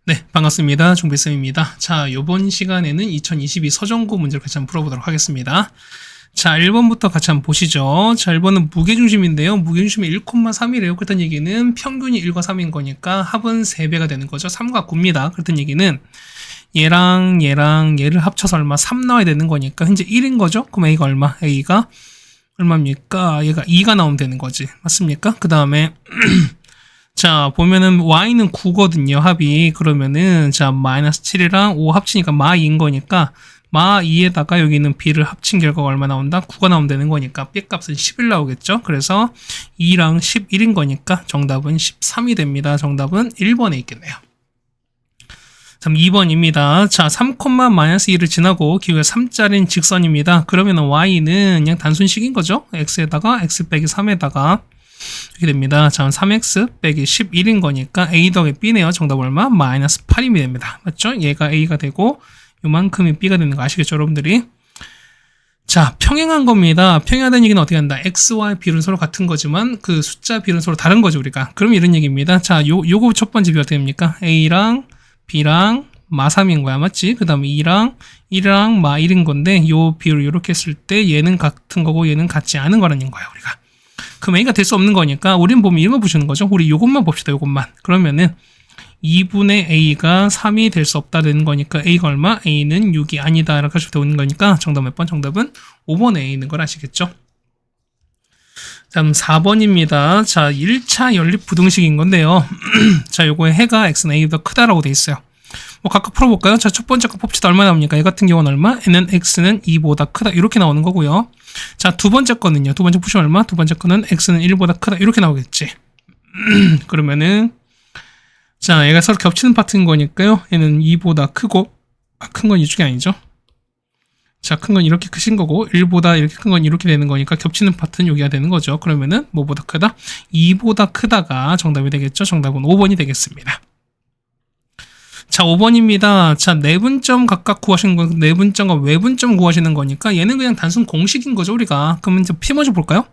네, 반갑습니다. 종배쌤입니다. 자, 요번 시간에는 2022 서정고 문제를 같이 한번 풀어보도록 하겠습니다. 자, 1번부터 같이 한번 보시죠. 자, 1번은 무게중심인데요. 무게중심이 1,3이래요. 그렇다는 얘기는 평균이 1과 3인 거니까 합은 3배가 되는 거죠. 3과 9입니다. 그렇다는 얘기는 얘랑 얘를 합쳐서 얼마? 3 나와야 되는 거니까 현재 1인 거죠. 그럼 A가 얼마? A가 얼마입니까? 얘가 2가 나오면 되는 거지. 맞습니까? 그 다음에 자, 보면은 y는 9거든요, 합이. 그러면은 자, 마이너스 7이랑 5 합치니까 마 2인 거니까 마 2에다가 여기는 b를 합친 결과가 얼마 나온다? 9가 나오면 되는 거니까 b 값은 11 나오겠죠? 그래서 2랑 11인 거니까 정답은 13이 됩니다. 정답은 1번에 있겠네요. 그럼 2번입니다. 자, 3,-1을 지나고 기울기가 3짜리인 직선입니다. 그러면 y는 그냥 단순식인 거죠? x에다가 x 빼기 3에다가 이렇게 됩니다. 자, 3x 빼기 11인 거니까 a 더하기 b네요. 정답 얼마? 마이너스 8이 됩니다. 맞죠? 얘가 a가 되고 요만큼이 b가 되는 거 아시겠죠, 여러분들이? 자, 평행한 겁니다. 평행하다는 얘기는 어떻게 한다? x와 b는 서로 같은 거지만 그 숫자 b는 서로 다른 거죠, 우리가. 그럼 이런 얘기입니다. 자, 요거 첫 번째 비가 어떻게 됩니까? a랑 b랑 마 3인 거야, 맞지? 그 다음에 2랑 1이랑 마 1인 건데 요 비율을 이렇게 했을 때 얘는 같은 거고 얘는 같지 않은 거라는 거야, 우리가. 그럼 a가 될 수 없는 거니까 우리는 보면 이런 거 보시는 거죠. 우리 요것만 봅시다. 요것만. 그러면은 2분의 a가 3이 될 수 없다는 거니까 a가 얼마? a는 6이 아니다 라고 하시면 되는 거니까 정답 몇 번? 정답은 5번에 a 있는 걸 아시겠죠? 다음 4번입니다. 자, 1차 연립 부등식인 건데요. 자, 요거의 해가 x는 a보다 크다라고 돼 있어요. 뭐 각각 풀어볼까요? 자, 첫 번째 거 봅시다. 얼마 나옵니까? 얘 같은 경우는 얼마? n은 x는 2보다 크다. 이렇게 나오는 거고요. 자, 두 번째 거는요. 두 번째 푸시면 얼마? 두 번째 거는 x는 1보다 크다. 이렇게 나오겠지. 그러면은 자, 얘가 서로 겹치는 파트인 거니까요. 얘는 2보다 크고 큰 건 이쪽이 아니죠. 자, 큰 건 이렇게 크신 거고 1보다 이렇게 큰 건 이렇게 되는 거니까 겹치는 파트는 여기가 되는 거죠. 그러면은 뭐보다 크다? 2보다 크다가 정답이 되겠죠. 정답은 5번이 되겠습니다. 자, 5번입니다. 자, 내분점 각각 구하시는 건 내분점과 외분점 구하시는 거니까 얘는 그냥 단순 공식인 거죠, 우리가. 그러면 이제 P 먼저 볼까요?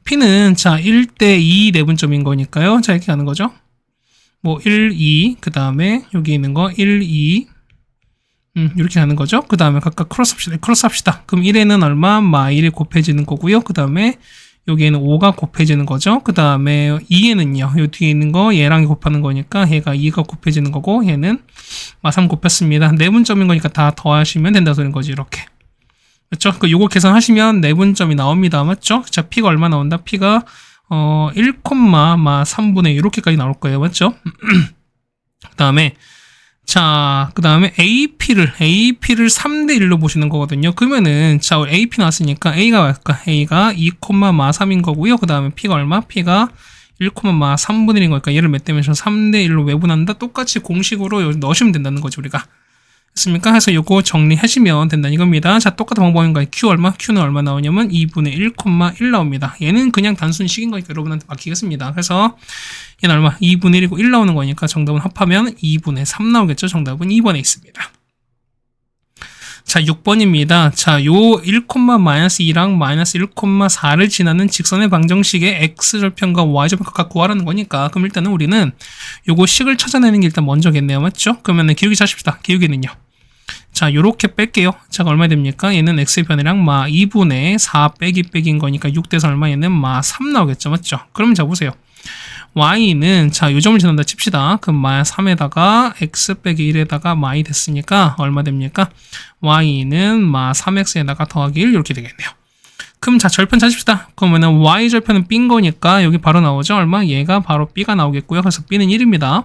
P는 자, 1대 2 내분점인 거니까요. 자, 이렇게 하는 거죠. 뭐 1, 2, 그 다음에 여기 있는 거 1, 2 이렇게 하는 거죠. 그 다음에 각각 크로스 합시다. 그럼 1에는 얼마? 마 1이 곱해지는 거고요. 그 다음에 여기에는 5가 곱해지는 거죠. 그 다음에 2에는요. 요 뒤에 있는 거 얘랑 곱하는 거니까 얘가 2가 곱해지는 거고 얘는 마 3 곱했습니다. 내분점인 거니까 다 더하시면 된다 소리인 거지. 이렇게. 그렇죠? 그 요거 계산하시면 내분점이 나옵니다. 맞죠? 자, P가 얼마 나온다? P가 1, 마 3분의 이렇게까지 나올 거예요. 맞죠? 그다음에 자, 그 다음에 AP를 3대 1로 보시는 거거든요. 그러면은, 자, AP 나왔으니까 A가 뭘까? A가 2, 마 3인 거고요. 그 다음에 P가 얼마? P가 1, 마 3분의 1인 거니까 얘를 몇 대면 3대 1로 외분한다? 똑같이 공식으로 넣으시면 된다는 거죠, 우리가. 됐습니까? 해서 요거 정리하시면 된다는 이겁니다. 자, 똑같은 방법인 거예요. Q 얼마? Q는 얼마 나오냐면 2분의 1, 1 나옵니다. 얘는 그냥 단순 식인 거니까 여러분한테 맡기겠습니다. 그래서 얘는 얼마? 2분의 1이고 1 나오는 거니까 정답은 합하면 2분의 3 나오겠죠. 정답은 2번에 있습니다. 자, 6번입니다. 자, 요 1,-2랑 마이너스 1,4를 지나는 직선의 방정식의 x절편과 y절편 각각 구하라는 거니까 그럼 일단은 우리는 요거 식을 찾아내는 게 일단 먼저겠네요. 맞죠? 그러면은 기울기 찾읍시다. 기울기는요. 자, 요렇게 뺄게요. 자, 얼마 됩니까? 얘는 x편이랑 마 2분의 4 빼기인 거니까 6대서 얼마? 얘는 마 3 나오겠죠. 맞죠? 그러면 자, 보세요. y는 자, 요 점을 지난다 칩시다. 그럼 마 3에다가 x 빼기 1에다가 마이 됐으니까 얼마 됩니까? y는 마 3x에다가 더하기 1 이렇게 되겠네요. 그럼 자, 절편 찾읍시다. 그러면은 y 절편은 b인 거니까 여기 바로 나오죠. 얼마? 얘가 바로 b가 나오겠고요. 그래서 b는 1입니다.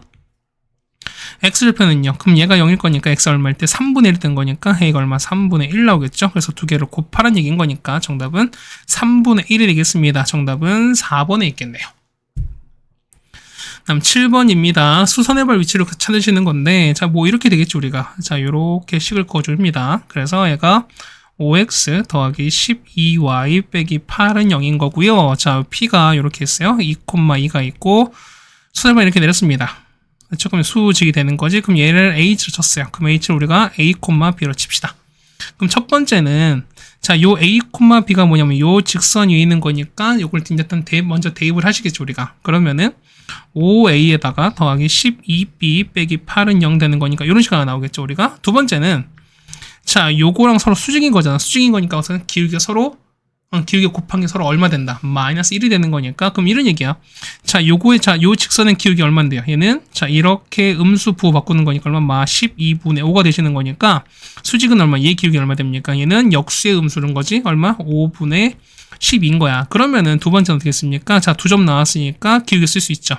x 절편은요. 그럼 얘가 0일 거니까 x 얼마일 때 3분의 1 된 거니까 a가 얼마? 3분의 1 나오겠죠. 그래서 두 개를 곱하라는 얘기인 거니까 정답은 3분의 1이 되겠습니다. 정답은 4번에 있겠네요. 다음 7번입니다. 수선의 발 위치를 찾으시는 건데, 자, 뭐 이렇게 되겠죠, 우리가. 자, 요렇게 식을 그어줍니다. 그래서 얘가 5x 더하기 12y 빼기 8은 0인 거고요. 자, p가 요렇게 있어요. 2,2가 있고, 수선의 발 이렇게 내렸습니다. 그렇죠? 그럼 수직이 되는 거지. 그럼 얘를 h로 쳤어요. 그럼 h를 우리가 a, b로 칩시다. 그럼 첫 번째는 자, 요 a, b가 뭐냐면 요 직선 위에 있는 거니까 요걸 일단 먼저 대입을 하시겠죠, 우리가. 그러면은 5a에다가 더하기 12b 빼기 8은 0 되는 거니까 이런 식으로 나오겠죠, 우리가. 두 번째는 자, 요거랑 서로 수직인 거잖아. 수직인 거니까 우선 기울기가 서로 기울기 곱한 게 서로 얼마 된다? 마이너스 1이 되는 거니까. 그럼 이런 얘기야. 자, 요거의, 자, 요 직선의 기울기 얼마인데요? 얘는, 자, 이렇게 음수 부호 바꾸는 거니까 얼마? 12분의 5가 되시는 거니까, 수직은 얼마? 얘 기울기 얼마 됩니까? 얘는 역수의 음수는 거지? 얼마? 5분의 10인 거야. 그러면은 두 번째는 어떻게 했습니까? 자, 2점 나왔으니까 기울기 쓸 수 있죠.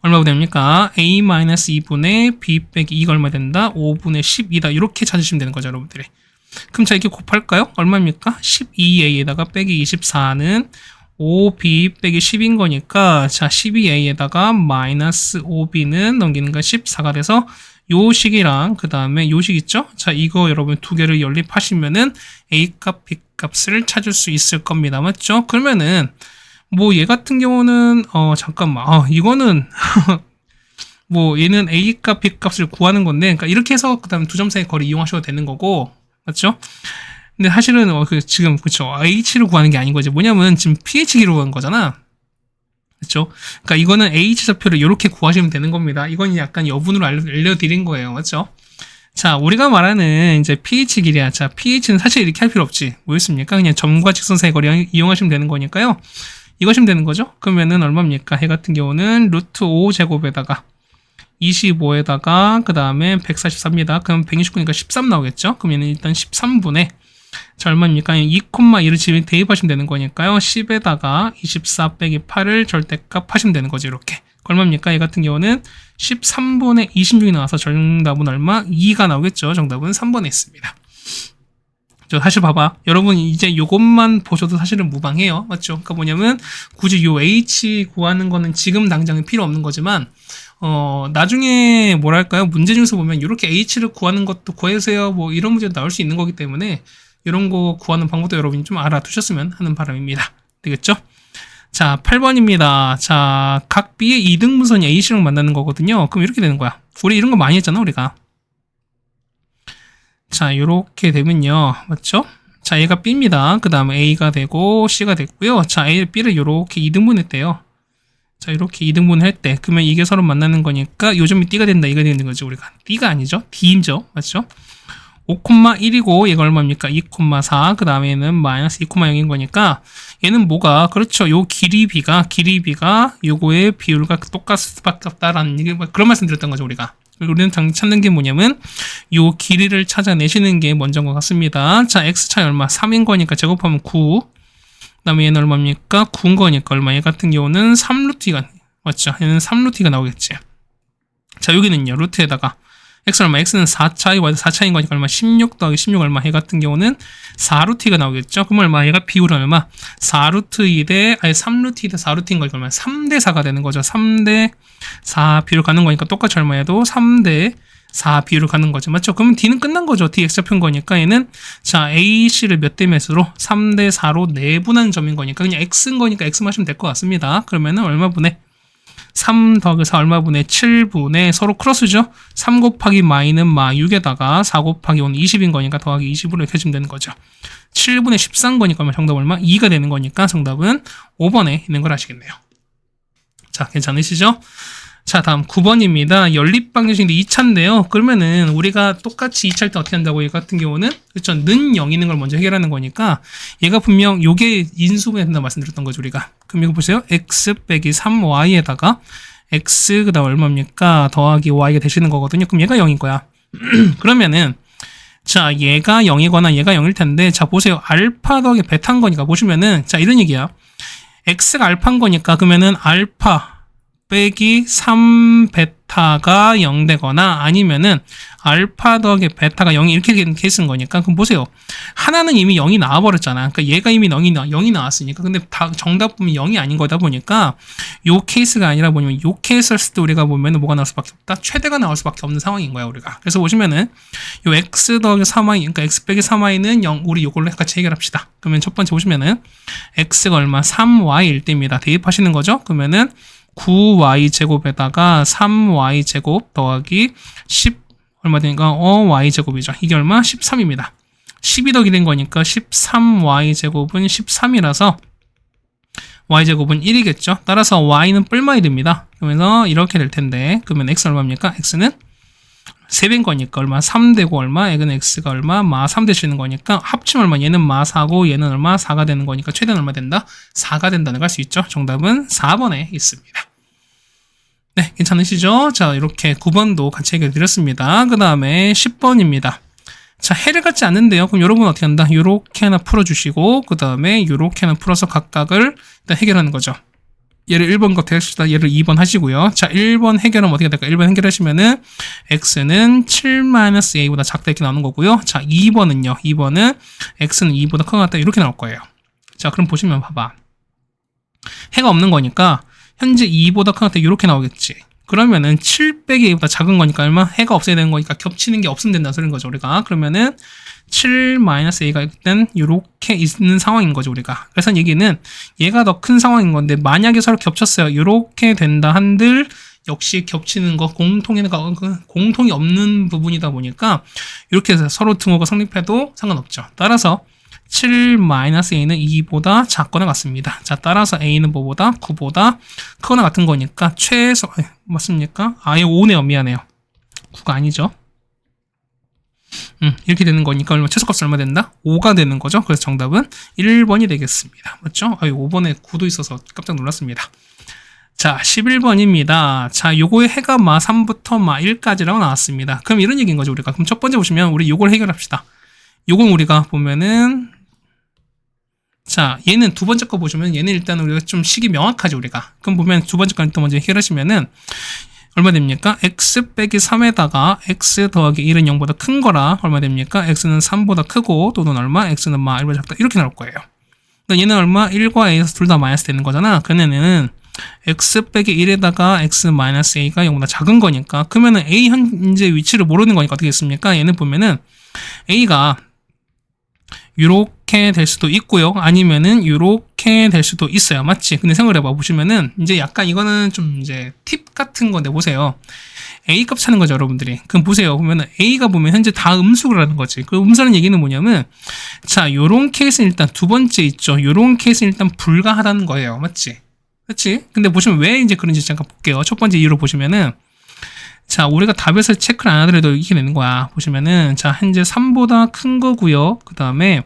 얼마가 됩니까? a-2분의 b 빼기 2가 얼마 된다? 5분의 12다. 이렇게 찾으시면 되는 거죠, 여러분들이. 그럼 자, 이렇게 곱할까요? 얼마입니까? 12a에다가 빼기 24는 5b 빼기 10인 거니까, 자, 12a에다가 마이너스 5b는 넘기는 거 14가 돼서 요 식이랑 그 다음에 요 식 있죠? 자, 이거 여러분 두 개를 연립하시면은 a 값, b 값을 찾을 수 있을 겁니다. 맞죠? 그러면은 뭐 얘 같은 경우는 잠깐만, 이거는 뭐 얘는 a 값, b 값을 구하는 건데, 그러니까 이렇게 해서 그 다음 두 점 사이 거리 이용하셔도 되는 거고, 맞죠? 근데 사실은 지금 그쵸, h를 구하는 게 아닌 거지. 뭐냐면 지금 ph기로 구한 거잖아. 그쵸? 그러니까 이거는 h 좌표를 이렇게 구하시면 되는 겁니다. 이건 약간 여분으로 알려드린 거예요. 맞죠? 자, 우리가 말하는 이제 ph 길이야. 자, ph는 사실 이렇게 할 필요 없지. 뭐였습니까? 그냥 점과 직선 사이 거리 이용하시면 되는 거니까요. 이거 하시면 되는 거죠? 그러면은 얼마입니까? 해 같은 경우는 루트 5 제곱에다가 25에다가 그 다음에 144입니다. 그럼 129니까 13 나오겠죠? 그럼 얘는 일단 13분의 자, 얼마입니까? 2,2를 지금 대입하시면 되는 거니까요. 10에다가 24 빼기 8을 절대값 하시면 되는 거죠. 이렇게. 얼마입니까? 얘 같은 경우는 13분의 26이 나와서 정답은 얼마? 2가 나오겠죠. 정답은 3번에 있습니다. 사실 봐봐. 여러분 이제 요것만 보셔도 사실은 무방해요. 맞죠? 그러니까 뭐냐면 굳이 요 H 구하는 거는 지금 당장은 필요 없는 거지만 나중에 뭐랄까요? 문제 중에서 보면 이렇게 H를 구하는 것도 구해주세요. 뭐 이런 문제도 나올 수 있는 거기 때문에 이런 거 구하는 방법도 여러분이 좀 알아두셨으면 하는 바람입니다. 되겠죠? 자, 8번입니다. 자, 각 B의 2등분선이 A씨랑 만나는 거거든요. 그럼 이렇게 되는 거야. 우리 이런 거 많이 했잖아, 우리가. 자, 요렇게 되면요. 맞죠? 자, 얘가 B입니다. 그 다음에 A가 되고 C가 됐고요. 자, A, B를 요렇게 2등분 했대요. 자, 이렇게 2등분 할 때, 그러면 이게 서로 만나는 거니까 요점이 D가 된다. 이가 되는 거죠, 우리가. D가 아니죠. D죠. 맞죠? 5,1이고 얘가 얼마입니까? 2,4. 그 다음에는 마이너스 2,0인 거니까 얘는 뭐가 그렇죠. 요 길이 B가 요거의 비율과 똑같을 수밖에 없다라는 그런 말씀 드렸던 거죠, 우리가. 우리는 찾는 게 뭐냐면 요 길이를 찾아내시는 게 먼저인 것 같습니다. 자, x 차이 얼마? 3인 거니까 제곱하면 9. 그 다음에 얘는 얼마입니까? 9인 거니까 얼마? 얘 같은 경우는 3루트가 맞죠? 얘는 3루트가 나오겠지. 자, 여기는요. 루트에다가 x 얼마? x는 4차이, y 4차인 거니까 얼마? 16 더하기 16 얼마? 얘 같은 경우는 4루트가 나오겠죠? 그럼 얼마? 얘가 비율은 얼마? 4루트 2대, 아니 3루트 2대 4루트인 거니까 얼마? 3대 4가 되는 거죠. 3대 4 비율 가는 거니까 똑같이 얼마 해도 3대 4 비율을 가는 거죠. 맞죠? 그러면 D는 끝난 거죠. D X좌표인 거니까 얘는 자, AC를 몇 대 몇으로? 3대 4로 내분한 점인 거니까 그냥 X인 거니까 X만 하시면 될 것 같습니다. 그러면은 얼마 분의 3 더하기 4 얼마 분의 7분의 서로 크로스죠? 3 곱하기 마이는 마 6에다가 4 곱하기 5는 20인 거니까 더하기 20으로 이렇게 해주면 되는 거죠. 7분의 13 거니까 정답 얼마? 2가 되는 거니까 정답은 5번에 있는 걸 아시겠네요. 자, 괜찮으시죠? 자, 다음 9번입니다. 연립방정식인데 2차인데요. 그러면은 우리가 똑같이 2차일 때 어떻게 한다고? 얘 같은 경우는 그렇죠. 는 0 있는 걸 먼저 해결하는 거니까 얘가 분명 요게 인수분해 된다고 말씀드렸던 거죠, 우리가. 그럼 이거 보세요. x 빼기 3y에다가 x 그다음 얼마입니까? 더하기 y가 되시는 거거든요. 그럼 얘가 0인 거야. 그러면은 자, 얘가 0이거나 얘가 0일 텐데 자, 보세요. 알파 더하기 베타인 거니까 보시면은 자, 이런 얘기야. x가 알파인 거니까 그러면은 알파 빼기 3베타가 0 되거나 아니면은 알파 더하기 베타가 0이 이렇게 되는 케이스인 거니까 그럼 보세요. 하나는 이미 0이 나와버렸잖아. 그러니까 얘가 이미 0이 나왔으니까 근데 다 정답 보면 0이 아닌 거다 보니까 요 케이스가 아니라 뭐냐면 요 케이스를 쓸 때 우리가 보면은 뭐가 나올 수밖에 없다? 최대가 나올 수밖에 없는 상황인 거야 우리가. 그래서 보시면은 요 x 더하기 3y 그러니까 x 빼기 3y는 0 우리 요걸로 같이 해결합시다. 그러면 첫 번째 보시면은 x가 얼마? 3y일 때입니다. 대입하시는 거죠? 그러면은 9y 제곱에다가 3y 제곱 더하기 10 얼마 되니까 y 제곱이죠. 이게 얼마? 13입니다. 12 더하기 된 거니까 13y 제곱은 13이라서 y제곱은 1이겠죠. 따라서 y는 뿔만이 됩니다. 그러면서 이렇게 될 텐데, 그러면 x는 얼마입니까? x는 3배인 거니까 얼마? 3 되고 얼마? 얘는 x가 얼마? 마 3 되시는 거니까 합치면 얼마? 얘는 마 4고 얘는 얼마? 4가 되는 거니까 최대는 얼마 된다? 4가 된다는 걸 알 수 있죠. 정답은 4번에 있습니다. 네, 괜찮으시죠? 자, 이렇게 9번도 같이 해결해 드렸습니다. 그 다음에 10번입니다. 자, 해를 갖지 않는데요. 그럼 여러분 어떻게 한다? 요렇게 하나 풀어주시고, 그 다음에 요렇게 하나 풀어서 각각을 일단 해결하는 거죠. 얘를 1번 것 해봅시다. 얘를 2번 하시고요. 자, 1번 해결하면 어떻게 될까? 1번 해결하시면은 x는 7-a보다 작다 이렇게 나오는 거고요. 자, 2번은요. 2번은 x는 2보다 크거나 같다 이렇게 나올 거예요. 자, 그럼 보시면 봐봐. 해가 없는 거니까 현재 2보다 크거나 같다 이렇게 나오겠지. 그러면은 7 빼기 a보다 작은 거니까 얼마? 해가 없어야 되는 거니까 겹치는 게 없으면 된다는 소리인 거죠, 우리가. 그러면은 7-a가 일단 이렇게 있는 상황인 거죠, 우리가. 그래서 얘기는 얘가 더 큰 상황인 건데 만약에 서로 겹쳤어요. 이렇게 된다 한들 역시 겹치는 거 공통이 없는 부분이다 보니까 이렇게 해서 서로 등호가 성립해도 상관없죠. 따라서 7-a는 2보다 작거나 같습니다. 자, 따라서 a는 뭐보다? 9보다 크거나 같은 거니까 최소 맞습니까? 아예 5네요. 미안해요. 9가 아니죠. 이렇게 되는 거니까 얼마 최소값이 얼마 된다? 5가 되는 거죠. 그래서 정답은 1번이 되겠습니다. 맞죠? 5번에 9도 있어서 깜짝 놀랐습니다. 자, 11번입니다. 자, 요거의 해가 마 3부터 마 1까지라고 나왔습니다. 그럼 이런 얘기인 거죠, 우리가. 그럼 첫 번째 보시면 우리 요걸 해결합시다. 요건 우리가 보면은 자, 얘는 두 번째 거 보시면 얘는 일단 우리가 좀 식이 명확하죠, 우리가. 그럼 보면 두 번째 거부터 먼저 해결하시면은 얼마 됩니까? x 빼기 3에다가 x 더하기 1은 0보다 큰 거라 얼마 됩니까? x는 3보다 크고 또는 얼마? x는 마 1보다 작다 이렇게 나올 거예요. 그러니까 얘는 얼마? 1과 a에서 둘 다 마이너스 되는 거잖아. 그러면은 x 빼기 1에다가 x 마이너스 a가 0보다 작은 거니까 그러면은 a 현재 위치를 모르는 거니까 어떻게 됐습니까? 얘는 보면은 a가 요렇게 될 수도 있고요. 아니면은 요렇게 될 수도 있어요. 맞지? 근데 생각을 해봐 보시면은 이제 약간 이거는 좀 이제 팁 같은 건데 보세요. A 값 찾는 거죠, 여러분들이. 그럼 보세요. 보면은 A가 보면 현재 다 음수를 하는 거지. 그 음수라는 얘기는 뭐냐면 자, 요런 케이스는 일단 두 번째 있죠. 요런 케이스는 일단 불가하다는 거예요. 맞지? 그렇지? 근데 보시면 왜 이제 그런지 잠깐 볼게요. 첫 번째 이유로 보시면은 자, 우리가 답에서 체크를 안 하더라도 이렇게 되는 거야. 보시면은, 자, 현재 3보다 큰 거고요. 그 다음에,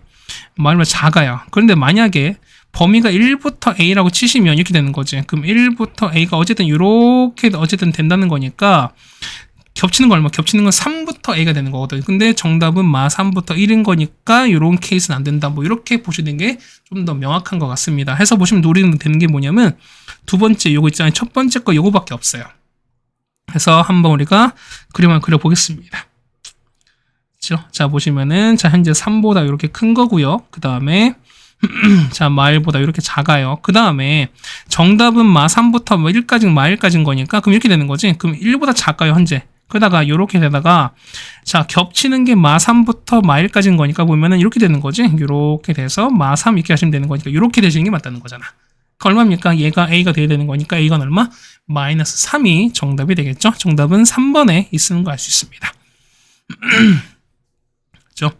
말로 작아요. 그런데 만약에 범위가 1부터 A라고 치시면 이렇게 되는 거지. 그럼 1부터 A가 어쨌든 이렇게 어쨌든 된다는 거니까, 겹치는 거 얼마? 겹치는 건 3부터 A가 되는 거거든. 근데 정답은 마 3부터 1인 거니까, 이런 케이스는 안 된다. 뭐, 이렇게 보시는 게 좀 더 명확한 것 같습니다. 해서 보시면 우리는 되는 게 뭐냐면, 두 번째 요거 있잖아요. 첫 번째 거 요거밖에 없어요. 그래서 한번 우리가 그림을 그려보겠습니다. 그렇죠? 자, 보시면은, 자, 현재 3보다 이렇게 큰 거고요. 그 다음에, 자, 마일보다 이렇게 작아요. 그 다음에, 정답은 마 3부터 뭐 1까지, 마 1까지인 거니까, 그럼 이렇게 되는 거지. 그럼 1보다 작아요, 현재. 그러다가, 이렇게 되다가, 자, 겹치는 게 마 3부터 마 1까지인 거니까 보면은 이렇게 되는 거지. 이렇게 돼서 마 3 이렇게 하시면 되는 거니까, 이렇게 되시는 게 맞다는 거잖아. 그 얼마입니까? 얘가 A가 돼야 되는 거니까 A가 얼마? 마이너스 3이 정답이 되겠죠? 정답은 3번에 있는 거 알 수 있습니다. 그렇죠?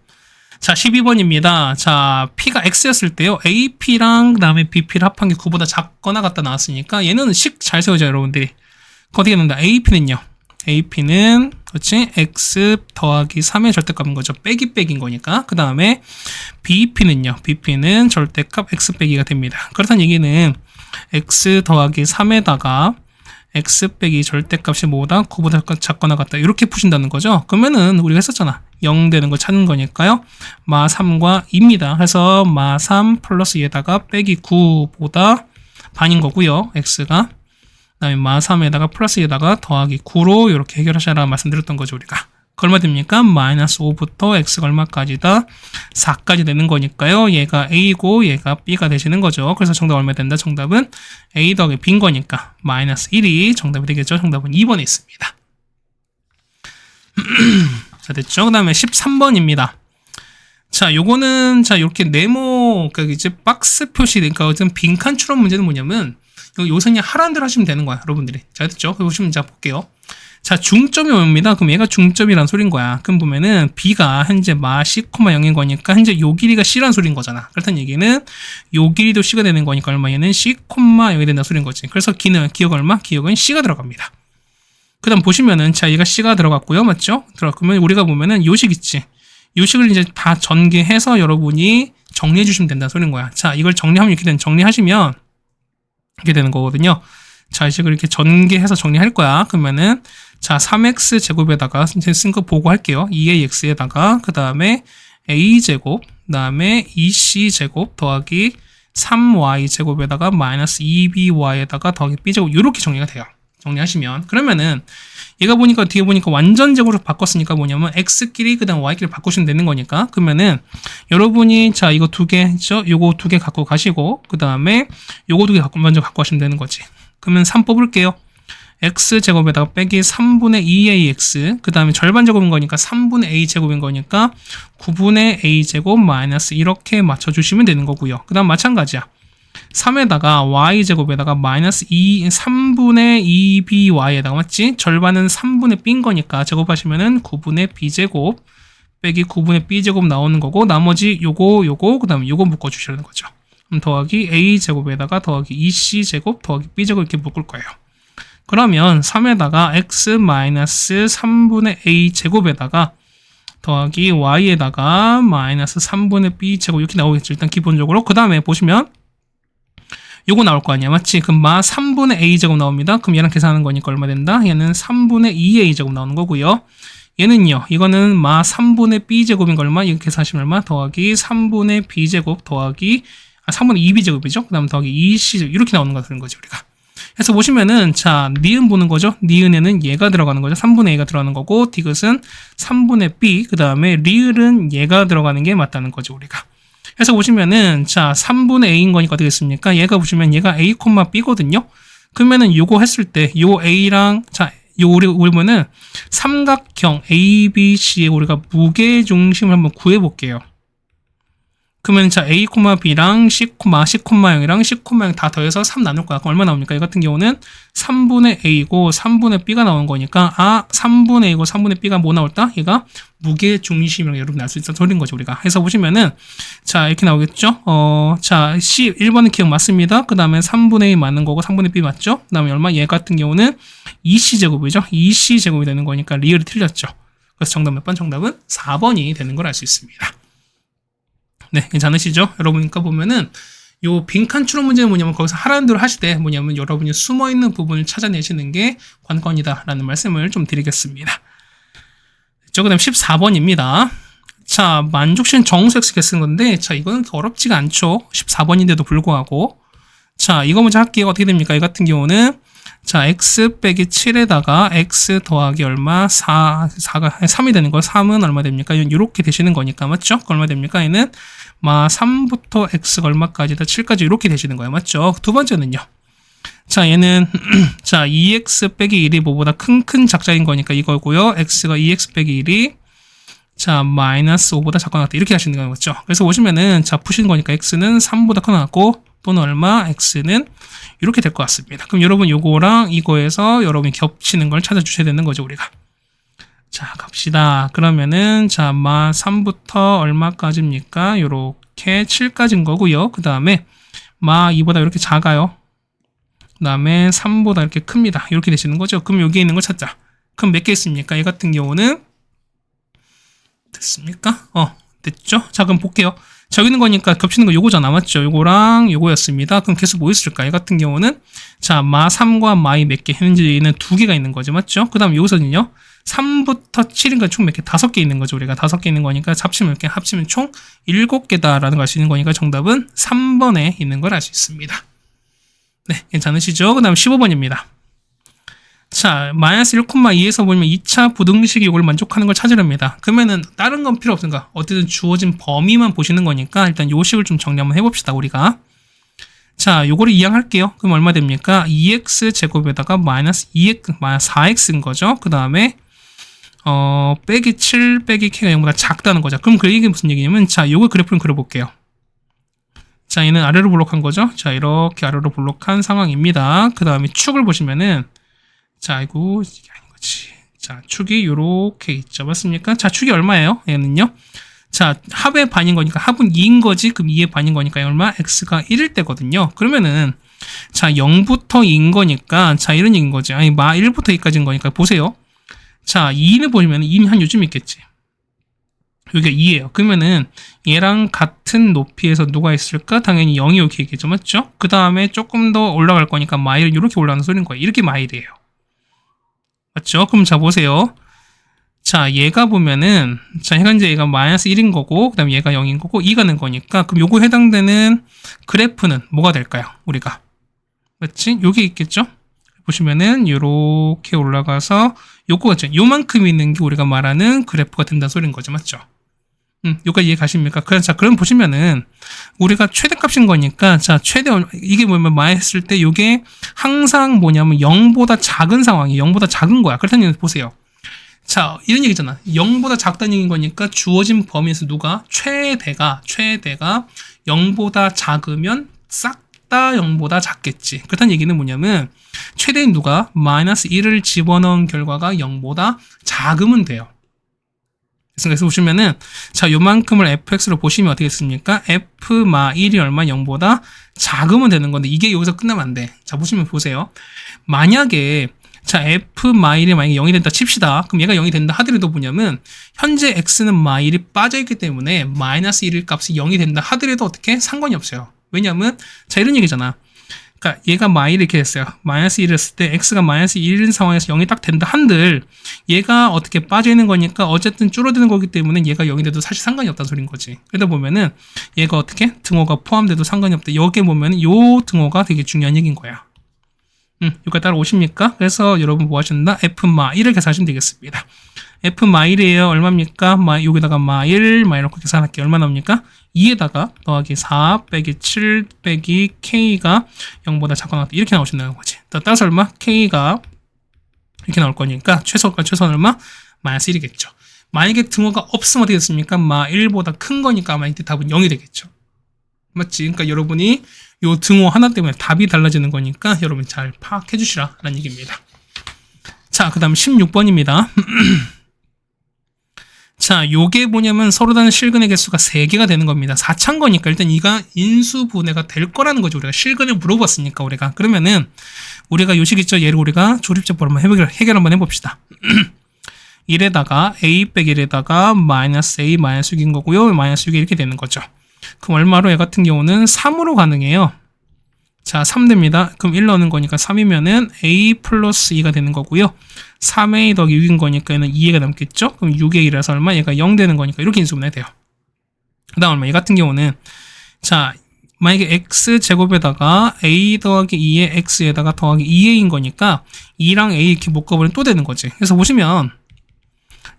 자, 12번입니다. 자, P가 X였을 때요. AP랑 그 다음에 BP를 합한 게 9보다 작거나 같다 나왔으니까 얘는 식 잘 세워져 여러분들이. 어떻게 된다? AP는요. AP는 그렇지? X 더하기 3의 절대값인 거죠. 빼기 빼기인 거니까. 그 다음에 BP는요. BP는 절대값 X 빼기가 됩니다. 그렇다는 얘기는 X 더하기 3에다가 X 빼기 절대값이 뭐보다 9보다 작거나 같다. 이렇게 푸신다는 거죠. 그러면은 우리가 했었잖아. 0 되는 걸 찾는 거니까요. 마 3과 2입니다. 그래서 마 3 플러스 얘다가 빼기 9보다 반인 거고요. X가. 그 다음에 마 3에다가 플러스 에다가 더하기 9로 이렇게 해결하셔라 말씀드렸던 거죠, 우리가. 그 얼마 됩니까? 마이너스 5부터 x가 얼마까지다? 4까지 되는 거니까요. 얘가 a고 얘가 b가 되시는 거죠. 그래서 정답 얼마 된다? 정답은 a 더하기 b인 거니까 마이너스 1이 정답이 되겠죠. 정답은 2번에 있습니다. 자, 됐죠? 그 다음에 13번입니다. 자, 요거는 자, 이렇게 네모, 그러니까 이제 박스 표시, 그러니까 어떤 빈칸 추론 문제는 뭐냐면 요새 그냥 하라는 대로 하시면 되는 거야, 여러분들이. 자, 됐죠? 보시면 자, 볼게요. 자, 중점이 옵니다. 그럼 얘가 중점이란 소린 거야. 그럼 보면은 B가 현재 마 C, 0인 거니까 현재 요 길이가 C란 소린 거잖아. 그렇다는 얘기는 요 길이도 C가 되는 거니까 얼마? 얘는 C, 0이 된다 소린 거지. 그래서 기억 얼마? 기억은 C가 들어갑니다. 그 다음 보시면은, 자, 얘가 C가 들어갔고요. 맞죠? 들어갔으면 우리가 보면은 요식 있지. 요식을 이제 다 전개해서 여러분이 정리해 주시면 된다는 소린 거야. 자, 이걸 정리하면 정리하시면 이렇게 되는 거거든요. 자, 이식을 이렇게 전개해서 정리할 거야. 그러면은, 자, 3x 제곱에다가 이제 쓴 거 보고 할게요. 2ax에다가, 그 다음에 a제곱, 그 다음에 2c 제곱 더하기 3y 제곱에다가 마이너스 2by에다가 더하기 b제곱, 이렇게 정리가 돼요. 정리하시면. 그러면은, 얘가 보니까, 뒤에 보니까 완전 제곱으로 바꿨으니까 뭐냐면, x끼리, 그 다음 y끼리 바꾸시면 되는 거니까. 그러면은, 여러분이, 자, 이거 두 개, 요거 두 개 갖고 가시고, 그 다음에, 요거 두 개 먼저 갖고 가시면 되는 거지. 그러면 3 뽑을게요. x제곱에다가 빼기 3분의 2ax, 그 다음에 절반 제곱인 거니까 3분의 a제곱인 거니까 9분의 a제곱 마이너스 이렇게 맞춰주시면 되는 거고요. 그 다음 마찬가지야. 3에다가 y제곱에다가 마이너스 3분의 2by에다가 맞지? 절반은 3분의 b인 거니까 제곱하시면은 9분의 b제곱 빼기 9분의 b제곱 나오는 거고, 나머지 요거 그 다음에 요거 묶어주시라는 거죠. 그럼 더하기 a제곱에다가 더하기 2c제곱 더하기 b제곱 이렇게 묶을 거예요. 그러면 3에다가 x-3분의 a제곱에다가 더하기 y에다가 마이너스 3분의 b제곱 이렇게 나오겠죠. 일단 기본적으로. 그 다음에 보시면 요거 나올 거 아니야. 맞지? 그럼 마 3분의 a제곱 나옵니다. 그럼 얘랑 계산하는 거니까 얼마 된다? 얘는 3분의 2a제곱 나오는 거고요. 얘는요. 이거는 마 3분의 b제곱인 거 얼마? 이거 계산하시면 얼마? 더하기 3분의 b제곱 더하기 3분의 2b제곱이죠. 그 다음 더하기 2c 이렇게 나오는 거 되는 거죠. 우리가. 그래서 보시면은, 자, 니은 보는 거죠. 니은에는 얘가 들어가는 거죠. 3분의 a가 들어가는 거고, 디귿은 3분의 b, 그 다음에 리을은 얘가 들어가는 게 맞다는 거죠, 우리가. 그래서 보시면은, 자, 3분의 a인 거니까 어떻게 됐습니까? 얘가 보시면 얘가 a, b거든요. 그러면은 요거 했을 때, 요 a랑, 자, 우리 보면은 삼각형 ABC의 우리가 무게중심을 한번 구해볼게요. 그러면 자 A, B랑 C, C,0이랑 C,0 다 더해서 3 나눌 거야. 그럼 얼마 나옵니까? 이 같은 경우는 3분의 A고 3분의 B가 나온 거니까 3분의 A고 3분의 B가 뭐 나올까? 얘가 무게중심이라고 여러분 알 수 있어 소리인 거죠. 우리가 해서 보시면은 자 이렇게 나오겠죠. 자 C 1번은 기억 맞습니다. 그 다음에 3분의 A 맞는 거고 3분의 B 맞죠? 그 다음에 얼마? 얘 같은 경우는 2C제곱이죠. 2C제곱이 되는 거니까 리얼이 틀렸죠. 그래서 정답 몇 번? 정답은 4번이 되는 걸 알 수 있습니다. 네, 괜찮으시죠? 여러분이니까 보면은 요 빈칸 추론 문제는 뭐냐면 거기서 하라는 대로 하시되 뭐냐면 여러분이 숨어있는 부분을 찾아내시는 게 관건이다라는 말씀을 좀 드리겠습니다. 그 다음 14번입니다. 자, 만족시는 정수 X가 쓰는 건데 자, 이거는 어렵지가 않죠. 14번인데도 불구하고 자, 이거 먼저 할게요. 어떻게 됩니까? 이 같은 경우는 자, x 빼기 7에다가 x 더하기 얼마? 4가 3이 되는 거. 3은 얼마 됩니까? 이렇게 되시는 거니까 맞죠? 얼마 됩니까? 얘는 3부터 x가 얼마까지다? 7까지 이렇게 되시는 거예요. 맞죠? 두 번째는요. 자, 얘는 자, 2x 빼기 1이 뭐보다 큰 작자인 거니까 이거고요. x가 2x 빼기 1이 자, 마이너스 5보다 작거나 같다. 이렇게 하시는 거예요. 맞죠? 그래서 보시면은 자, 푸시는 거니까 x는 3보다 커 나왔고 또는 얼마? x는 이렇게 될 것 같습니다. 그럼 여러분 요거랑 이거에서 여러분이 겹치는 걸 찾아주셔야 되는 거죠, 우리가. 자, 갑시다. 그러면은 자, 3부터 얼마까지입니까? 요렇게 7까지인 거고요. 그 다음에 2보다 이렇게 작아요. 그 다음에 3보다 이렇게 큽니다. 이렇게 되시는 거죠. 그럼 여기에 있는 걸 찾자. 그럼 몇 개 있습니까? 이 같은 경우는 됐습니까? 됐죠? 자, 그럼 볼게요. 자, 여기 있는 거니까 겹치는 거 요거잖아. 맞죠? 요거랑 요거였습니다. 그럼 계속 뭐 있을까? 이 같은 경우는 자, 3과 2 몇 개? 현재 얘는 2개가 있는 거죠. 맞죠? 그 다음 여기서는요. 3부터 7인가 총 몇 개? 5개 있는 거죠. 우리가 5개 있는 거니까 합치면 몇 개? 합치면 총 7개다라는 걸 알 수 있는 거니까 정답은 3번에 있는 걸 알 수 있습니다. 네, 괜찮으시죠? 그 다음 15번입니다. 자, 마이너스 1,2에서 보면 2차 부등식이 이걸 만족하는 걸 찾으렵니다. 그러면은 다른 건 필요 없으니까 어쨌든 주어진 범위만 보시는 거니까 일단 요 식을 좀 정리 한번 해봅시다, 우리가. 자, 요거를 이항할게요. 그럼 얼마 됩니까? 2x 제곱에다가 마이너스 4x인 거죠. 그 다음에 빼기 7 빼기 k가 0보다 작다는 거죠. 그럼 그 얘기 무슨 얘기냐면 자, 요거 그래프를 그려볼게요. 자, 얘는 아래로 블록한 거죠. 자, 이렇게 아래로 블록한 상황입니다. 그 다음에 축을 보시면은 자, 아이고, 이게 아닌 거지. 자, 축이 요렇게 있죠. 맞습니까? 자, 축이 얼마예요? 얘는요. 자, 합의 반인 거니까 합은 2인 거지. 그럼 2의 반인 거니까 얼마? x가 1일 때거든요. 그러면은 자, 0부터 2인 거니까 자, 이런 얘기인 거지. 아니, 1부터 2까지인 거니까 보세요. 자, 2를 보시면 2는 한 요즘 있겠지. 여기가 2예요. 그러면은 얘랑 같은 높이에서 누가 있을까? 당연히 0이 이렇게 있겠죠. 맞죠? 그 다음에 조금 더 올라갈 거니까 마일 이렇게 올라가는 소리인 거예요. 이렇게 마일이에요. 맞죠? 그럼 자, 보세요. 자, 얘가 보면은 자, 현재 얘가 마이너스 1인 거고 그 다음에 얘가 0인 거고 2가 는 거니까 그럼 요거 해당되는 그래프는 뭐가 될까요? 우리가 맞지? 요게 있겠죠? 보시면은 요렇게 올라가서 요거가 있죠. 요만큼 있는 게 우리가 말하는 그래프가 된다는 소리인 거죠. 맞죠? 여기까지 이해 가십니까? 자, 그럼 보시면은 우리가 최대값인 거니까 자, 최대 이게 뭐냐면 마했을 때 요게 항상 뭐냐면 0보다 작은 상황이에요. 0보다 작은 거야. 그렇다는 얘기 보세요. 자, 이런 얘기잖아. 0보다 작다는 얘기인 거니까 주어진 범위에서 누가 최대가 0보다 작으면 싹 다 0보다 작겠지. 그렇다는 얘기는 뭐냐면 최대인 누가 마이너스 1을 집어넣은 결과가 0보다 작으면 돼요. 그래서 보시면은 자, 요만큼을 fx로 보시면 어떻게 됐습니까? f 마 1이 얼마? 0보다 작으면 되는 건데 이게 여기서 끝나면 안 돼. 자, 보세요. 만약에 자, f 마 1이 만약에 0이 된다 칩시다. 그럼 얘가 0이 된다 하더라도 뭐냐면 현재 x는 마 1이 빠져있기 때문에 마이너스 1일 값이 0이 된다 하더라도 어떻게? 상관이 없어요. 왜냐면 자, 이런 얘기잖아. 그러니까 얘가 마이 이렇게 됐어요. 마이너스 1을 했을 때 x가 마이너스 1인 상황에서 0이 딱 된다 한들 얘가 어떻게 빠져있는 거니까 어쨌든 줄어드는 거기 때문에 얘가 0이 돼도 사실 상관이 없다는 소린 거지. 그러다 보면은 얘가 어떻게 등호가 포함돼도 상관이 없다. 여기에 보면은 요 등호가 되게 중요한 얘기인 거야. 여기까지 따라오십니까? 그래서 여러분 뭐 하신다? f 마 1을 계산하시면 되겠습니다. f 마 1이에요. 얼마입니까? 여기다가 마 1, 이렇게 계산할게요. 얼마 나옵니까? 2에다가 더하기 4 빼기 7 빼기 k가 0보다 작거나 같다. 이렇게 나오신다는 거지. 따라서 얼마? k가 이렇게 나올 거니까 최소는 얼마? 마이너스 1이겠죠. 만약에 등호가 없으면 어떻게 됐습니까? 마 1보다 큰 거니까 아마 이때 답은 0이 되겠죠. 맞지? 그러니까 여러분이 요 등호 하나 때문에 답이 달라지는 거니까 여러분 잘 파악해 주시라 라는 얘기입니다. 자, 그 다음 16번입니다. 자, 요게 뭐냐면 서로 다른 실근의 개수가 3개가 되는 겁니다. 4차인 거니까 일단 이가 인수분해가 될 거라는 거죠. 우리가 실근을 물어봤으니까 우리가. 그러면은 우리가 요식 있죠. 얘를 우리가 조립제법으로 한번 해결 한번 해봅시다. 1에다가 a 빼기 1에다가 마이너스 a 마이너스 6인 거고요. 마이너스 6이 이렇게 되는 거죠. 그럼 얼마로 얘 같은 경우는 3으로 가능해요. 자, 3 됩니다. 그럼 1 넣는 거니까 3이면은 a 플러스 2가 되는 거고요. 3a 더하기 6인 거니까 얘는 2a가 남겠죠? 그럼 6a라서 얼마? 얘가 0 되는 거니까 이렇게 인수분해 돼요. 그 다음 얼마? 얘 같은 경우는 자, 만약에 x제곱에다가 a 더하기 2의 x에다가 더하기 2a인 거니까 2랑 a 이렇게 묶어버리면 또 되는 거지. 그래서 보시면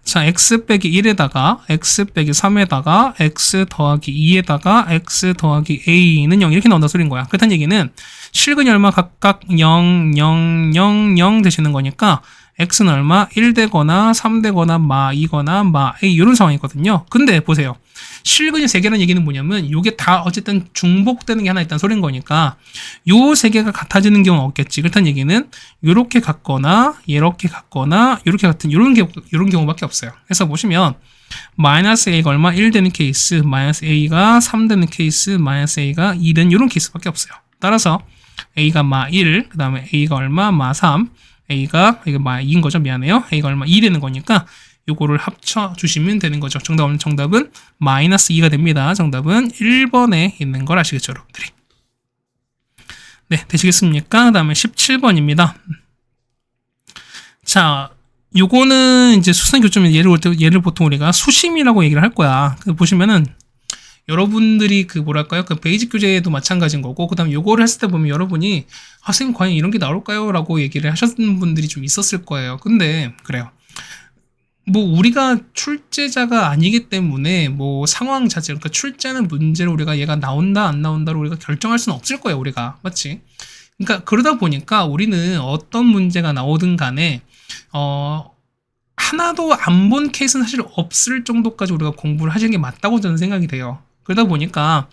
자, x 빼기 1에다가 x 빼기 3에다가 x 더하기 2에다가 x 더하기 a는 0 이렇게 나온다 소린 거야. 그렇다는 얘기는 실근이 얼마 각각 0, 0, 0, 0 되시는 거니까 x는 얼마? 1 되거나 3 되거나 마 2거나 마 a 이런 상황이거든요. 근데 보세요. 실근이 3개라는 얘기는 뭐냐면 이게 다 어쨌든 중복되는 게 하나 있다는 소린 거니까 요 3개가 같아지는 경우는 없겠지. 그렇다는 얘기는 요렇게 같거나 이렇게 같거나 요렇게 같은 요런 경우밖에 없어요. 그래서 보시면 마이너스 a가 얼마? 1 되는 케이스, 마이너스 a가 3 되는 케이스, 마이너스 a가 2 되는 요런 케이스밖에 없어요. 따라서 a가 마 1, 그 다음에 a가 얼마? 마 3, a가 이거 마 2인 거죠. 미안해요. a가 얼마? 2 되는 거니까 요거를 합쳐주시면 되는 거죠. 정답은 마이너스 2가 됩니다. 정답은 1번에 있는 걸 아시겠죠, 여러분들이? 네, 되시겠습니까? 그 다음에 17번입니다. 자, 요거는 이제 수선 교점에 얘를 보통 우리가 수심이라고 얘기를 할 거야. 보시면은 여러분들이 그 뭐랄까요? 그 베이직 교재도 마찬가지인 거고, 그 다음에 요거를 했을 때 보면 여러분이 아, 선생님 과연 이런 게 나올까요? 라고 얘기를 하셨던 분들이 좀 있었을 거예요. 근데 그래요. 뭐 우리가 출제자가 아니기 때문에 뭐 상황 자체, 그러니까 출제는 문제를 우리가 얘가 나온다 안 나온다를 우리가 결정할 수는 없을 거예요, 우리가. 맞지? 그러니까 그러다 보니까 우리는 어떤 문제가 나오든 간에 하나도 안 본 케이스는 사실 없을 정도까지 우리가 공부를 하시는 게 맞다고 저는 생각이 돼요. 그러다 보니까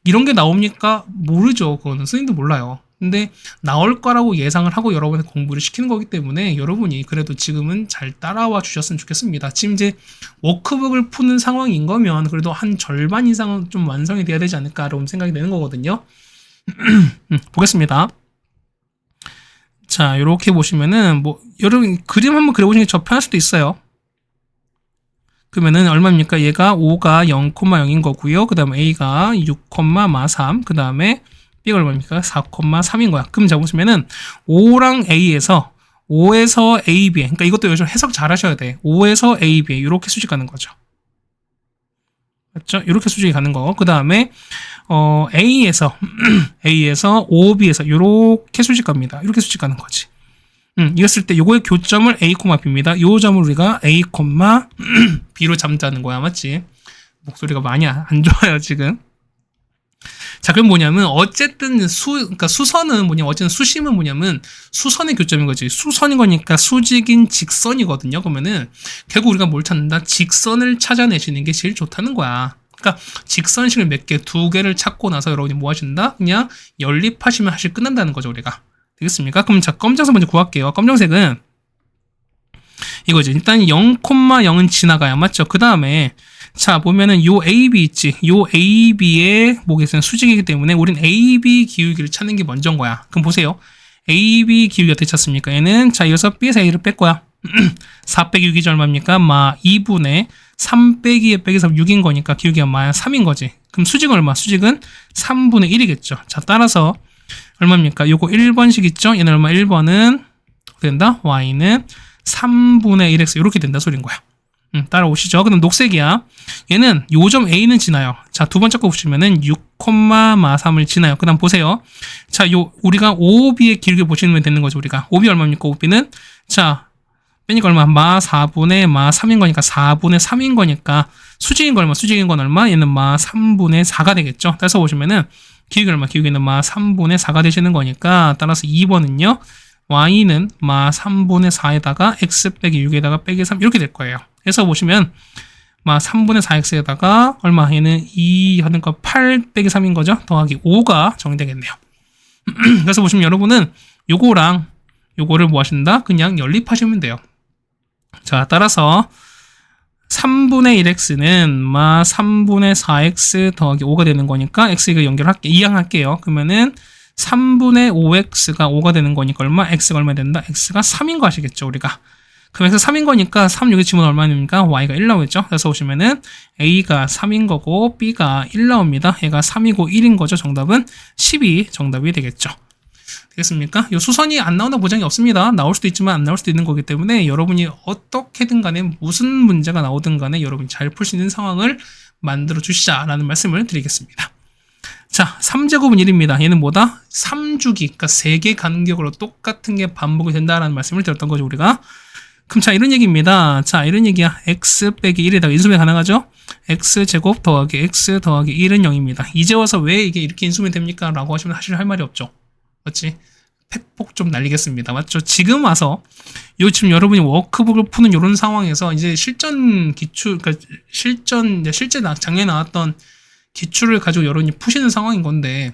이런 게 나옵니까? 모르죠. 그거는 선생님도 몰라요. 근데 나올 거라고 예상을 하고 여러분의 공부를 시키는 거기 때문에 여러분이 그래도 지금은 잘 따라와 주셨으면 좋겠습니다. 지금 이제 워크북을 푸는 상황인 거면 그래도 한 절반 이상은 좀 완성이 돼야 되지 않을까라고 생각이 되는 거거든요. 보겠습니다. 자, 이렇게 보시면은 뭐 여러분 그림 한번 그려보시는 게 더 편할 수도 있어요. 그러면은 얼마입니까? 얘가 5가 0,0인 거고요. 그 다음에 A가 6,3, 그 다음에 B가 얼마입니까? 4,3인 거야. 그럼 자 보시면은 5랑 A에서 5에서 AB, 그러니까 이것도 요즘 해석 잘 하셔야 돼. 5에서 AB 이렇게 수직 가는 거죠. 맞죠? 이렇게 수직이 가는 거. 그 다음에 A에서 A에서 OB에서 이렇게 수직 갑니다. 이렇게 수직 가는 거지. 이거 쓸 때 요거의 교점을 A, B입니다. 요 점을 우리가 A, B로 잠자는 거야. 맞지? 목소리가 많이 안 좋아요, 지금. 자, 그럼 뭐냐면, 어쨌든 그러니까 수선은 뭐냐면, 어쨌든 수심은 뭐냐면, 수선의 교점인 거지. 수선인 거니까 수직인 직선이거든요. 그러면은, 결국 우리가 뭘 찾는다? 직선을 찾아내시는 게 제일 좋다는 거야. 그러니까, 직선식을 몇 개, 2개를 찾고 나서 여러분이 뭐 하신다? 그냥 연립하시면 사실 끝난다는 거죠, 우리가. 되겠습니까? 그럼 자, 검정색 먼저 구할게요. 검정색은 이거지. 일단 0,0은 지나가야 맞죠? 그 다음에 자 보면은 요 AB 있지. 요 AB의 뭐겠어요? 수직이기 때문에 우린 AB 기울기를 찾는 게 먼저인 거야. 그럼 보세요. AB 기울기 어떻게 찾습니까? 얘는 자 여기서 B에서 A를 뺄 거야. 4 빼기 6이지 얼마입니까? 2분의 3 빼기 2 빼기 3 6인 거니까 기울기가 3인 거지. 그럼 수직은 얼마? 수직은 3분의 1이겠죠. 자 따라서 얼마입니까? 요거 1번식 있죠? 얘는 얼마? 1번은 어떻게 된다? y는 3분의 1x 이렇게 된다 소리인 거야. 따라오시죠? 그럼 녹색이야. 얘는 요점 A는 지나요. 자, 두 번째 거 보시면은 6,3을 지나요. 그 다음 보세요. 자, 우리가 OB의 길게 보시면 되는 거죠, 우리가. OB 얼마입니까? OB는? 자, 빼니까 얼마? 4분의 3인 거니까 4분의 3인 거니까 수직인 거 얼마? 수직인 건 얼마? 얘는 3분의 4가 되겠죠? 따라서 보시면은 기울기 얼마? 기울기는 3분의 4가 되시는 거니까 따라서 2번은요. y는 3분의 4에다가 x 빼기 6에다가 빼기 3 이렇게 될 거예요. 그래서 보시면 3분의 4x에다가 얼마? 얘는 2 하는 거 8 빼기 3인 거죠. 더하기 5가 정리되겠네요. 그래서 보시면 여러분은 요거랑 요거를 뭐 하신다? 그냥 연립하시면 돼요. 자, 따라서 3분의 1x는 3분의 4x 더하기 5가 되는 거니까 x 이거 연결할게, 이항할게요. 그러면은 3분의 5x가 5가 되는 거니까 얼마? x가 얼마 된다? x가 3인 거 아시겠죠, 우리가? 그럼 x 3인 거니까 3 여기 집으면 얼마입니까? y가 1 나오겠죠? 그래서 보시면은 a가 3인 거고 b가 1 나옵니다. 얘가 3이고 1인 거죠. 정답은 12 정답이 되겠죠. 되겠습니까? 이 수선이 안 나오는 보장이 없습니다. 나올 수도 있지만 안 나올 수도 있는 거기 때문에 여러분이 어떻게든 간에 무슨 문제가 나오든 간에 여러분이 잘 풀 수 있는 상황을 만들어 주시자라는 말씀을 드리겠습니다. 자, 3제곱은 1입니다. 얘는 뭐다? 3주기, 그러니까 3개 간격으로 똑같은 게 반복이 된다라는 말씀을 드렸던 거죠, 우리가. 그럼 자, 이런 얘기입니다. 자, 이런 얘기야. x 빼기 1에다가 인수분해 가능하죠? x제곱 더하기 x 더하기 1은 0입니다. 이제 와서 왜 이게 이렇게 인수분해 됩니까? 라고 하시면 사실 할 말이 없죠. 맞지? 팩폭 좀 날리겠습니다. 맞죠? 지금 와서 지금 여러분이 워크북을 푸는 이런 상황에서 이제 실전 기출, 그러니까 실제 작년에 나왔던 기출을 가지고 여러분이 푸시는 상황인 건데